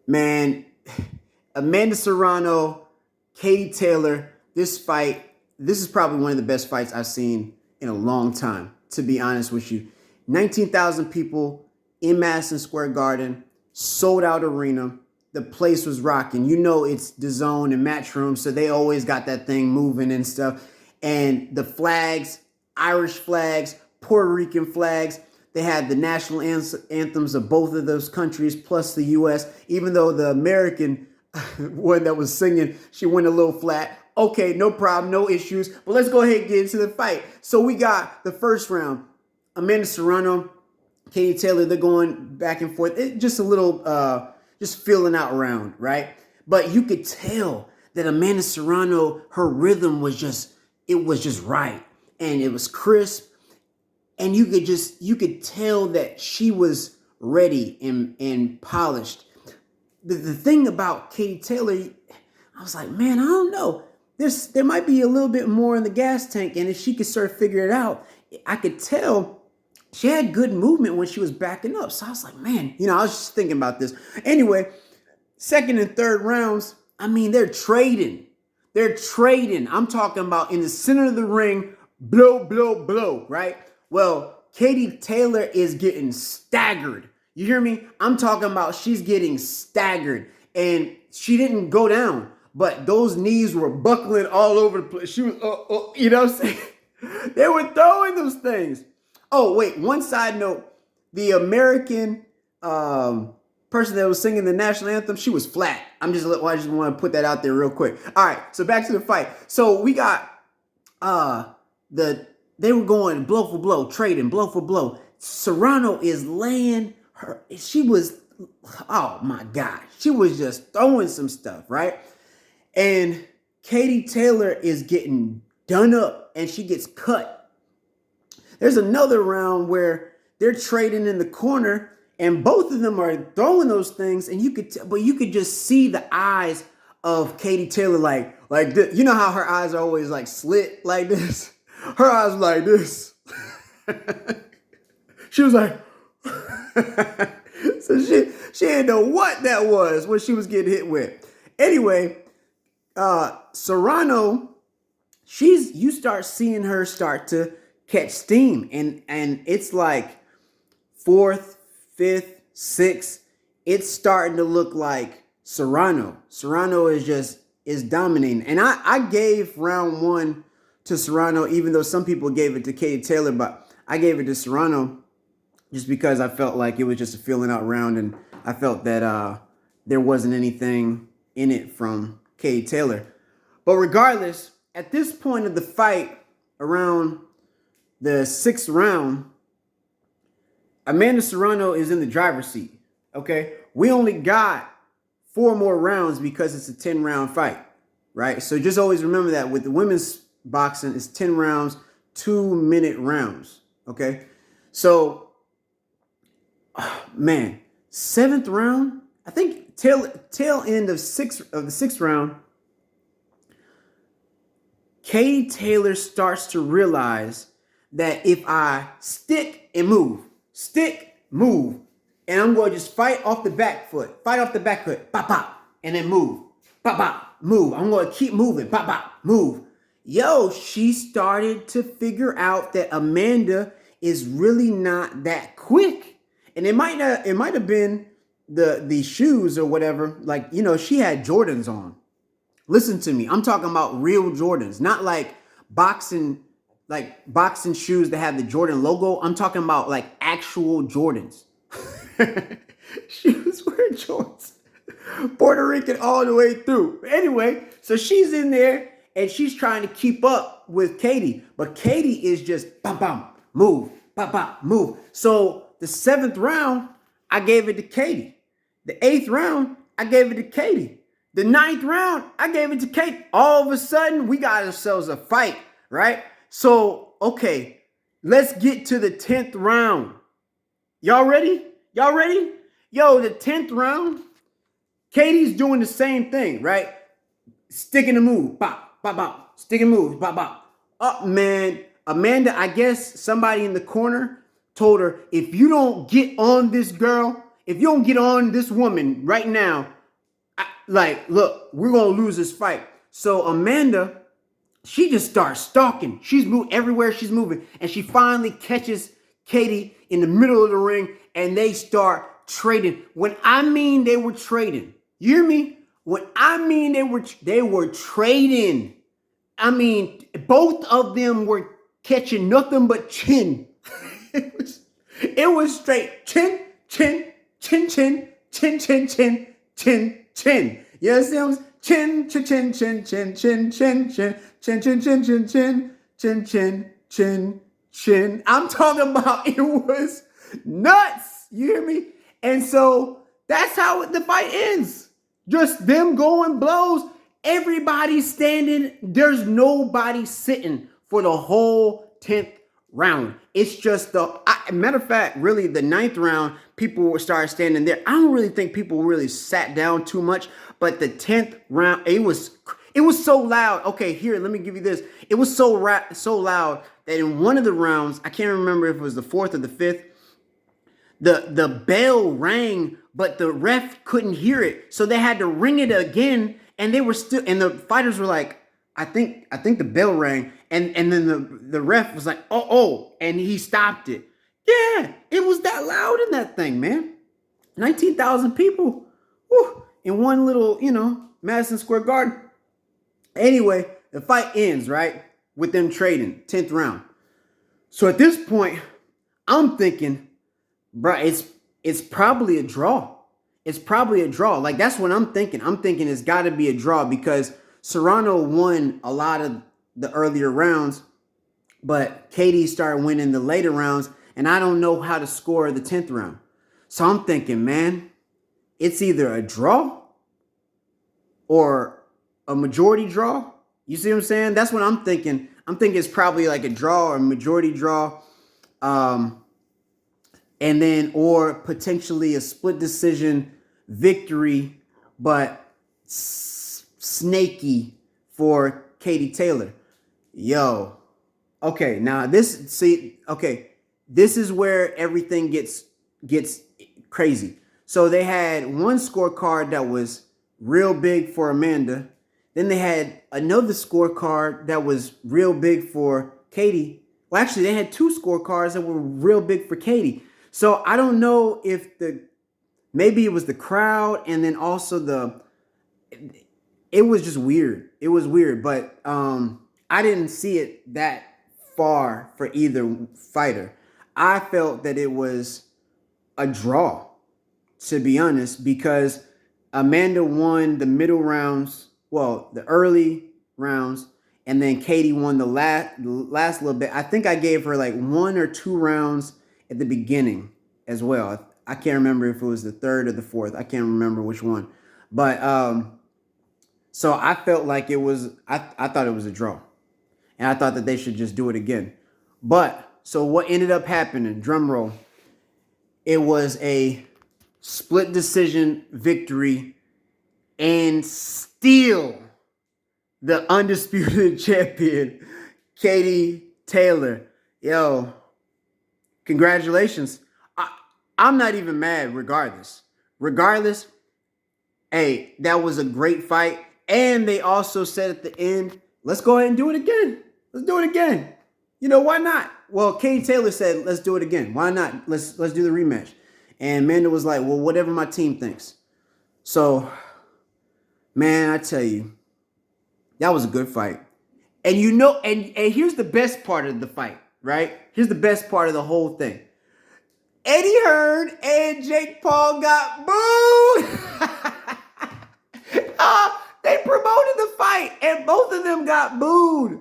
Man, Amanda Serrano, Katie Taylor, this is probably one of the best fights I've seen in a long time, to be honest with you. 19,000 people in Madison Square Garden, sold out arena. The place was rocking. You know it's dazn and Matchroom, so they always got that thing moving and stuff. And the flags, Irish flags, Puerto Rican flags, they had the national anthems of both of those countries plus the U.S., even though the American one that was singing, she went a little flat. Okay, no problem, no issues. But let's go ahead and get into the fight. So we got the first round. Amanda Serrano, Katie Taylor, they're going back and forth. Just a little, just filling out round, right? But you could tell that Amanda Serrano, her rhythm was just, it was just right. And it was crisp. And you could tell that she was ready and polished. The thing about Katie Taylor, I was like, man, I don't know. There might be a little bit more in the gas tank. And if she could sort of figure it out, I could tell she had good movement when she was backing up. So I was like, man, I was just thinking about this. Anyway, second and third rounds, I mean, they're trading. They're trading. I'm talking about in the center of the ring, blow, blow, blow, right? Well, Katie Taylor is getting staggered. You hear me? I'm talking about she's getting staggered. And she didn't go down, but those knees were buckling all over the place. She was, you know what I'm saying? They were throwing those things. Oh, wait, one side note. The American person that was singing the national anthem, she was flat. I just want to put that out there real quick. All right, so back to the fight. So we got they were going blow for blow, trading blow for blow. Serrano is laying her. She was, oh my God, she was just throwing some stuff, right? And Katie Taylor is getting done up, and she gets cut. There's another round where they're trading in the corner, and both of them are throwing those things, and you could just see the eyes of Katie Taylor like this. You know how her eyes are always like slit like this. Her eyes were like this. She was like, so she didn't know what that was when she was getting hit with. Anyway, Serrano, you start seeing her start to catch steam, and it's like fourth, fifth, sixth. It's starting to look like Serrano. Serrano is dominating, and I gave round one to Serrano, even though some people gave it to Katie Taylor, but I gave it to Serrano just because I felt like it was just a feeling out round, and I felt that there wasn't anything in it from Katie Taylor. But regardless, at this point of the fight, around the sixth round, Amanda Serrano is in the driver's seat, okay? We only got 4 more rounds because it's a 10-round fight, right? So just always remember that with the women's boxing, it's 10 rounds, 2-minute rounds, okay? So, man, 7th round, I think tail end of the sixth round, Katie Taylor starts to realize that if I stick and move, and I'm going to just fight off the back foot, pop, pop, and then move, pop, pop, move. I'm going to keep moving, pop, pop, move. Yo, she started to figure out that Amanda is really not that quick. And it might have been the shoes or whatever. Like, she had Jordans on. Listen to me. I'm talking about real Jordans, not like boxing shoes that have the Jordan logo. I'm talking about like actual Jordans. She was wearing Jordans. Puerto Rican all the way through. Anyway, so she's in there and she's trying to keep up with Katie. But Katie is just bam, bam, move, bam, bam, move. So the 7th round, I gave it to Katie. The 8th round, I gave it to Katie. The 9th round, I gave it to Katie. All of a sudden, we got ourselves a fight, right? So, okay, let's get to the 10th round. Y'all ready? Y'all ready? Yo, the 10th round, Katie's doing the same thing, right? Sticking the move, bop, bop, bop. Sticking move, bop, bop. Oh, man. Amanda, I guess somebody in the corner told her, if you don't get on this girl, if you don't get on this woman right now, look, we're going to lose this fight. So Amanda, she just starts stalking. She's moving everywhere she's moving. And she finally catches Katie in the middle of the ring and they start trading. When I mean they were trading, you hear me? When I mean they were trading. I mean, both of them were catching nothing but chin. it was straight chin, chin, chin, chin, chin, chin, chin, chin, chin. You understand? Chin, chin, chin, chin, chin, chin, chin, chin, chin, chin, chin, chin, chin, chin, chin, chin, chin. I'm talking about it was nuts. You hear me? And so that's how the fight ends. Just them going blows. Everybody's standing. There's nobody sitting for the whole 10th round. It's just matter of fact, really the 9th round, people started standing there. I don't really think people really sat down too much, but the 10th round, it was so loud. Okay, here, let me give you this. It was so loud that in one of the rounds, I can't remember if it was the 4th or the 5th, the bell rang, but the ref couldn't hear it. So they had to ring it again, and they were still, and the fighters were like, I think the bell rang, and then the ref was like, oh, and he stopped it. Yeah, it was that loud in that thing, man. 19,000 people, in one little, Madison Square Garden. Anyway, the fight ends, right, with them trading, 10th round. So at this point, I'm thinking, bro, it's probably a draw. It's probably a draw. Like, that's what I'm thinking. I'm thinking it's got to be a draw because Serrano won a lot of the earlier rounds, but Katie started winning the later rounds, and I don't know how to score the 10th round. So I'm thinking, man, it's either a draw or a majority draw. You see what I'm saying? That's what I'm thinking. I'm thinking it's probably like a draw or a majority draw. And then, or potentially a split decision victory, but snaky for Katie Taylor. Yo. Okay, now this is where everything gets crazy. So they had one scorecard that was real big for Amanda. Then they had another scorecard that was real big for Katie. Well, actually, they had two scorecards that were real big for Katie. So I don't know if maybe it was the crowd and then also it was just weird. It was weird, but I didn't see it that far for either fighter. I felt that it was a draw, to be honest, because Amanda won the middle rounds, the early rounds, and then Katie won the last little bit. I think I gave her like 1 or 2 rounds at the beginning as well. I can't remember if it was the 3rd or the 4th. I can't remember which one. But so I felt like it was, I thought it was a draw. And I thought that they should just do it again. But so what ended up happening, drum roll, it was a split decision victory and still the undisputed champion, Katie Taylor. Yo, congratulations. I'm not even mad regardless. Regardless, hey, that was a great fight. And they also said at the end, let's go ahead and do it again. Let's do it again. Why not? Well, Katie Taylor said, let's do it again. Why not? Let's do the rematch. And Amanda was like, well, whatever my team thinks. So, man, I tell you, that was a good fight. And and here's the best part of the fight, right? Here's the best part of the whole thing. Eddie Hearn and Jake Paul got booed. They promoted the fight, and both of them got booed.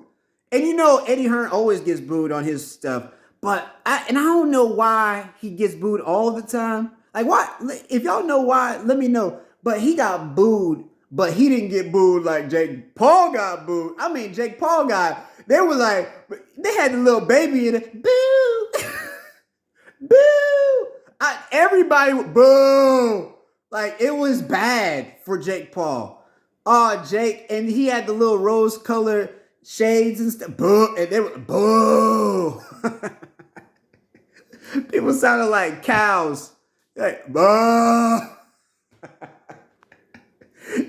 And Eddie Hearn always gets booed on his stuff. But I don't know why he gets booed all the time. Like, why? If y'all know why, let me know. But he got booed, but he didn't get booed like Jake Paul got booed. I mean, Jake Paul they were like, they had the little baby in it. Boo! Boo! Everybody would boo. Like, it was bad for Jake Paul. Oh, Jake, and he had the little rose-colored shades and stuff. Boo! And they were boo. People sounded like cows. Hey,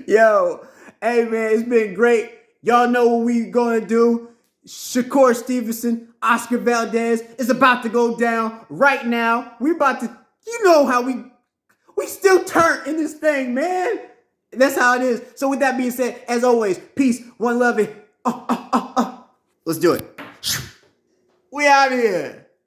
yo, hey man, it's been great. Y'all know what we gonna do. Shakur Stevenson, Oscar Valdez is about to go down right now. We about to, you know how we still turn in this thing, man. That's how it is. So with that being said, as always, peace, one love it. Let's do it. We out here.